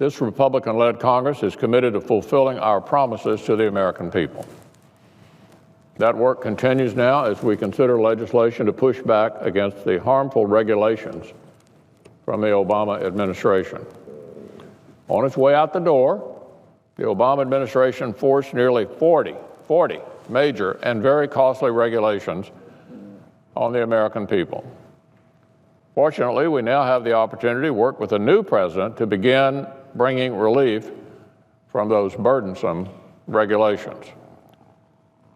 This Republican-led Congress is committed to fulfilling our promises to the American people. That work continues now as we consider legislation to push back against the harmful regulations from the Obama administration. On its way out the door, the Obama administration forced nearly 40 major and very costly regulations on the American people. Fortunately, we now have the opportunity to work with a new president to begin bringing relief from those burdensome regulations.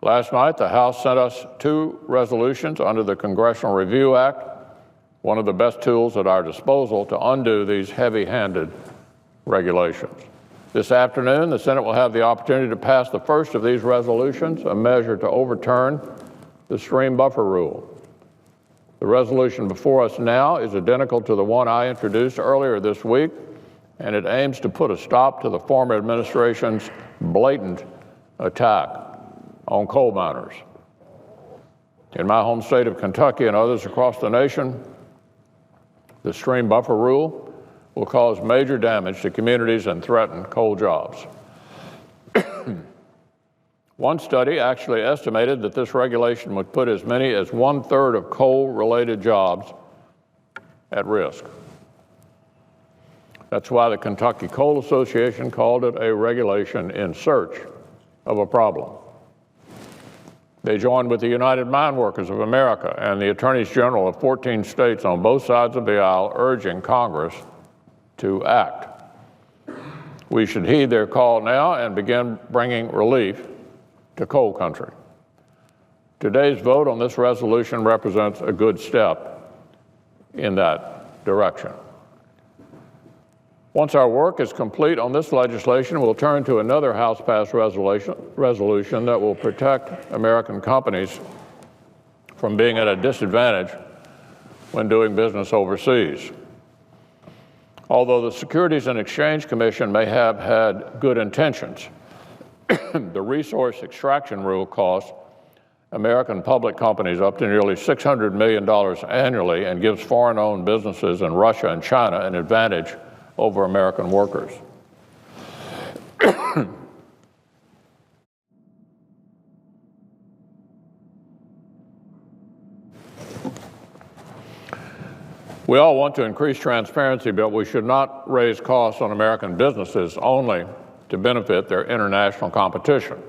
Last night, the House sent us 2 resolutions under the Congressional Review Act, one of the best tools at our disposal to undo these heavy-handed regulations. This afternoon, the Senate will have the opportunity to pass the first of these resolutions, a measure to overturn the stream buffer rule. The resolution before us now is identical to the one I introduced earlier this week, and it aims to put a stop to the former administration's blatant attack on coal miners. In my home state of Kentucky and others across the nation, the stream buffer rule will cause major damage to communities and threaten coal jobs. One study actually estimated that this regulation would put as many as 1/3 of coal-related jobs at risk. That's why the Kentucky Coal Association called it a regulation in search of a problem. They joined with the United Mine Workers of America and the Attorneys General of 14 states on both sides of the aisle, urging Congress to act. We should heed their call now and begin bringing relief to coal country. Today's vote on this resolution represents a good step in that direction. Once our work is complete on this legislation, we'll turn to another House-passed resolution that will protect American companies from being at a disadvantage when doing business overseas. Although the Securities and Exchange Commission may have had good intentions, the resource extraction rule costs American public companies up to nearly $600 million annually and gives foreign-owned businesses in Russia and China an advantage over American workers. We all want to increase transparency, but we should not raise costs on American businesses only to benefit their international competition.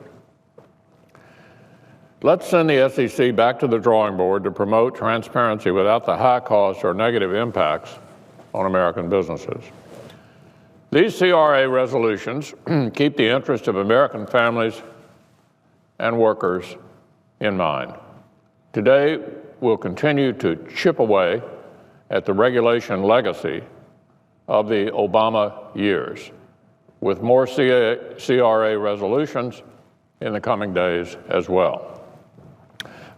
Let's send the SEC back to the drawing board to promote transparency without the high costs or negative impacts on American businesses. These CRA resolutions keep the interest of American families and workers in mind. Today, we'll continue to chip away at the regulation legacy of the Obama years, with more CRA resolutions in the coming days as well.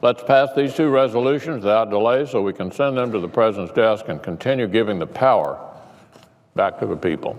Let's pass these 2 resolutions without delay so we can send them to the President's desk and continue giving the power back to the people.